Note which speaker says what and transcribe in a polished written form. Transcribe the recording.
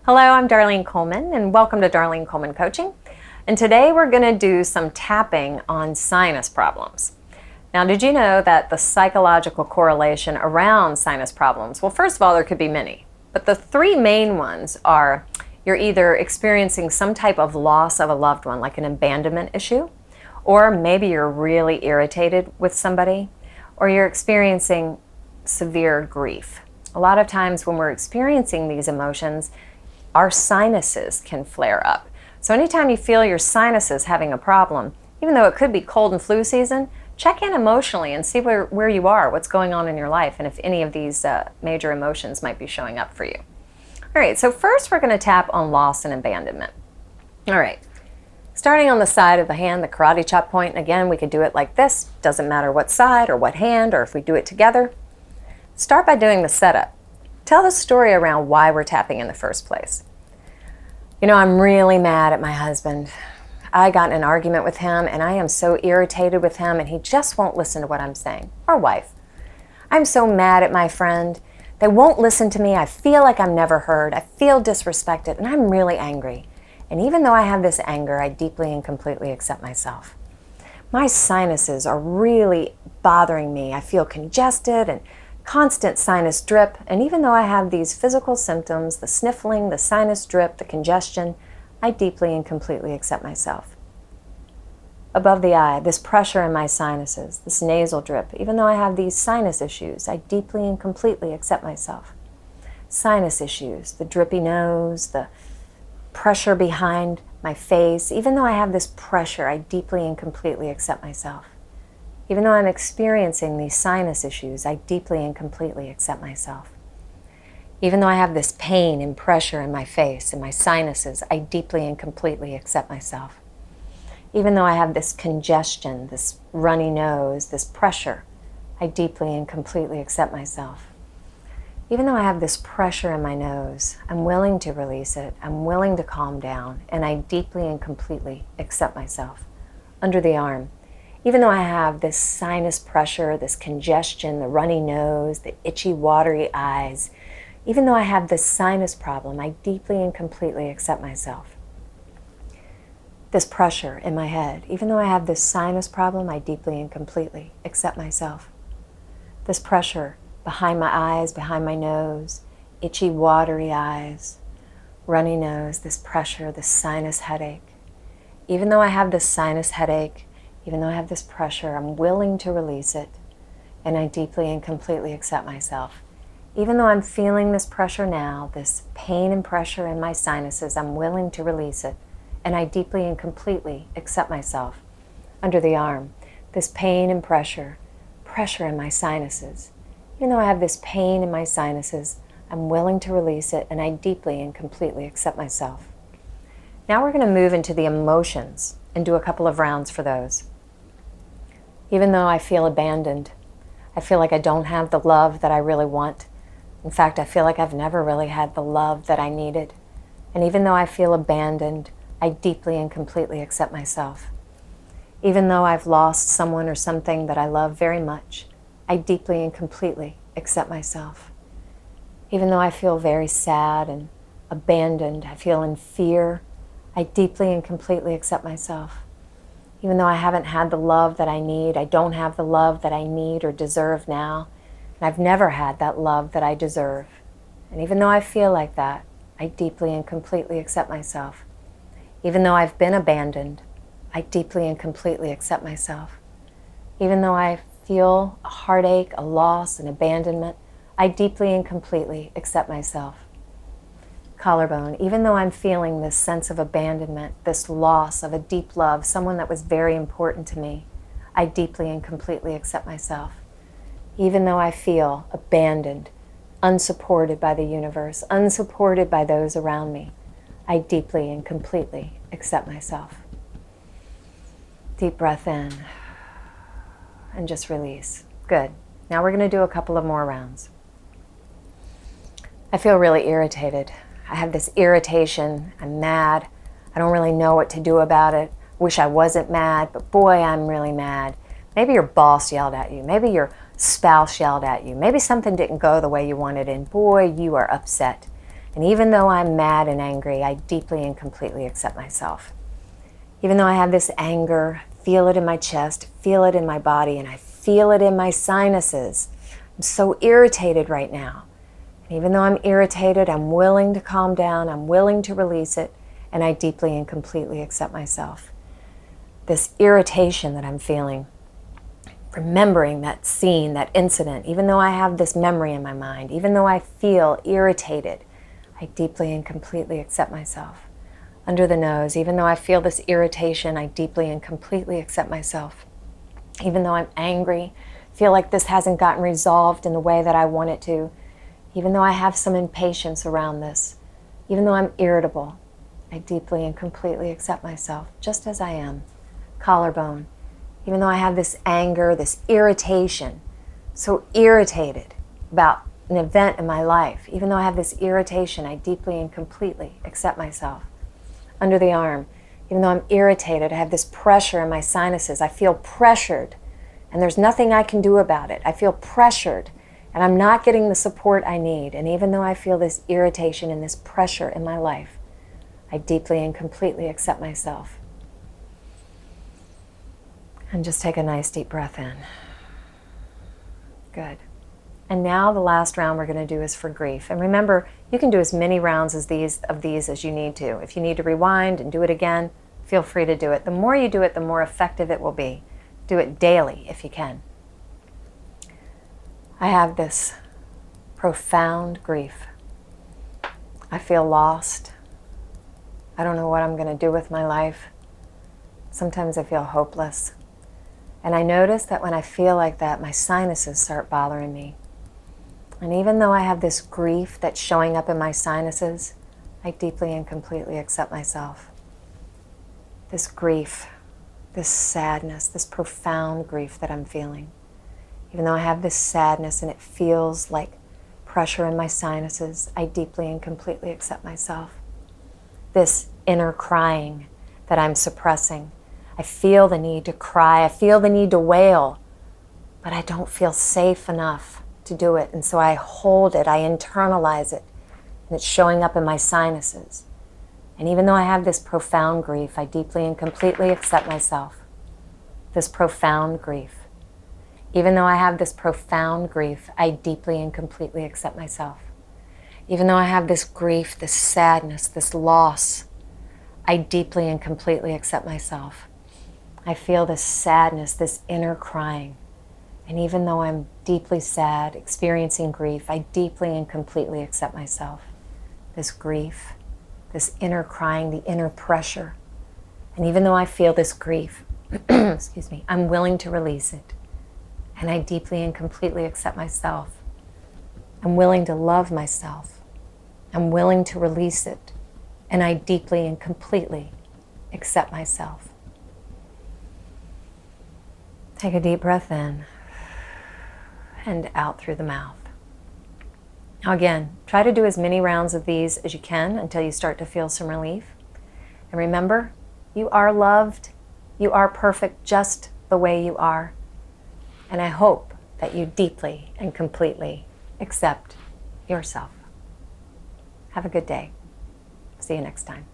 Speaker 1: Hello, I'm Darlene Coleman, and welcome to Darlene Coleman Coaching. And today we're going to do some tapping on sinus problems. Now, did you know that the psychological correlation around sinus problems, well, first of all, there could be many, but the three main ones are you're either experiencing some type of loss of a loved one, like an abandonment issue, or maybe you're really irritated with somebody, or you're experiencing severe grief. A lot of times when we're experiencing these emotions, our sinuses can flare up. So anytime you feel your sinuses having a problem, even though it could be cold and flu season, check in emotionally and see where you are, what's going on in your life, and if any of these major emotions might be showing up for you. All right, so first we're going to tap on loss and abandonment. All right, starting on the side of the hand, the karate chop point, and again, we could do it like this. Doesn't matter what side or what hand or if we do it together. Start by doing the setup. Tell the story around why we're tapping in the first place. You know, I'm really mad at my husband. I got in an argument with him and I am so irritated with him and he just won't listen to what I'm saying. Or wife. I'm so mad at my friend. They won't listen to me. I feel like I'm never heard. I feel disrespected and I'm really angry. And even though I have this anger, I deeply and completely accept myself. My sinuses are really bothering me. I feel congested and constant sinus drip, and even though I have these physical symptoms, the sniffling, the sinus drip, the congestion, I deeply and completely accept myself. Above the eye, this pressure in my sinuses, this nasal drip, even though I have these sinus issues, I deeply and completely accept myself. Sinus issues, the drippy nose, the pressure behind my face, even though I have this pressure, I deeply and completely accept myself. Even though I'm experiencing these sinus issues, I deeply and completely accept myself. Even though I have this pain and pressure in my face and my sinuses, I deeply and completely accept myself. Even though I have this congestion, this runny nose, this pressure, I deeply and completely accept myself. Even though I have this pressure in my nose, I'm willing to release it, I'm willing to calm down, and I deeply and completely accept myself. Under the arm, even though I have this sinus pressure, this congestion, the runny nose, the itchy, watery eyes, even though I have this sinus problem, I deeply and completely accept myself. This pressure in my head, even though I have this sinus problem, I deeply and completely accept myself. This pressure behind my eyes, behind my nose, itchy, watery eyes, runny nose, this pressure, this sinus headache. Even though I have this sinus headache, even though I have this pressure, I'm willing to release it, and I deeply and completely accept myself. Even though I'm feeling this pressure now, this pain and pressure in my sinuses, I'm willing to release it, and I deeply and completely accept myself. Under the arm, this pain and pressure in my sinuses. Even though I have this pain in my sinuses, I'm willing to release it, and I deeply and completely accept myself. Now we're going to move into the emotions and do a couple of rounds for those. Even though I feel abandoned, I feel like I don't have the love that I really want. In fact, I feel like I've never really had the love that I needed. And even though I feel abandoned, I deeply and completely accept myself. Even though I've lost someone or something that I love very much, I deeply and completely accept myself. Even though I feel very sad and abandoned, I feel in fear, I deeply and completely accept myself. Even though I haven't had the love that I need, I don't have the love that I need or deserve now, and I've never had that love that I deserve. And even though I feel like that, I deeply and completely accept myself. Even though I've been abandoned, I deeply and completely accept myself. Even though I feel a heartache, a loss, an abandonment, I deeply and completely accept myself. Collarbone, even though I'm feeling this sense of abandonment, this loss of a deep love, someone that was very important to me, I deeply and completely accept myself. Even though I feel abandoned, unsupported by the universe, unsupported by those around me, I deeply and completely accept myself. Deep breath in and just release. Good. Now we're going to do a couple of more rounds. I feel really irritated. I have this irritation. I'm mad. I don't really know what to do about it. Wish I wasn't mad, but boy, I'm really mad. Maybe your boss yelled at you. Maybe your spouse yelled at you. Maybe something didn't go the way you wanted, and boy, you are upset. And even though I'm mad and angry, I deeply and completely accept myself. Even though I have this anger, feel it in my chest, feel it in my body, and I feel it in my sinuses. I'm so irritated right now. And even though I'm irritated, I'm willing to calm down, I'm willing to release it, and I deeply and completely accept myself. This irritation that I'm feeling, remembering that scene, that incident, even though I have this memory in my mind, even though I feel irritated, I deeply and completely accept myself. Under the nose, even though I feel this irritation, I deeply and completely accept myself. Even though I'm angry, feel like this hasn't gotten resolved in the way that I want it to, even though I have some impatience around this, even though I'm irritable, I deeply and completely accept myself just as I am. Collarbone, even though I have this anger, this irritation, so irritated about an event in my life, even though I have this irritation, I deeply and completely accept myself. Under the arm, even though I'm irritated, I have this pressure in my sinuses. I feel pressured, and there's nothing I can do about it. I feel pressured, and I'm not getting the support I need. And even though I feel this irritation and this pressure in my life, I deeply and completely accept myself. And just take a nice deep breath in. Good. And now the last round we're going to do is for grief. And remember, you can do as many rounds of these as you need to. If you need to rewind and do it again, feel free to do it. The more you do it, the more effective it will be. Do it daily if you can. I have this profound grief. I feel lost. I don't know what I'm going to do with my life. Sometimes I feel hopeless. And I notice that when I feel like that, my sinuses start bothering me. And even though I have this grief that's showing up in my sinuses, I deeply and completely accept myself. This grief, this sadness, this profound grief that I'm feeling. Even though I have this sadness and it feels like pressure in my sinuses, I deeply and completely accept myself. This inner crying that I'm suppressing. I feel the need to cry, I feel the need to wail, but I don't feel safe enough to do it. And so I hold it, I internalize it, and it's showing up in my sinuses. And even though I have this profound grief, I deeply and completely accept myself. This profound grief. Even though I have this profound grief, I deeply and completely accept myself. Even though I have this grief, this sadness, this loss, I deeply and completely accept myself. I feel this sadness, this inner crying. And even though I'm deeply sad, experiencing grief, I deeply and completely accept myself. This grief, this inner crying, the inner pressure. And even though I feel this grief, excuse me, I'm willing to release it. And I deeply and completely accept myself. I'm willing to love myself. I'm willing to release it. And I deeply and completely accept myself. Take a deep breath in and out through the mouth. Now again, try to do as many rounds of these as you can until you start to feel some relief. And remember, you are loved. You are perfect just the way you are. And I hope that you deeply and completely accept yourself. Have a good day. See you next time.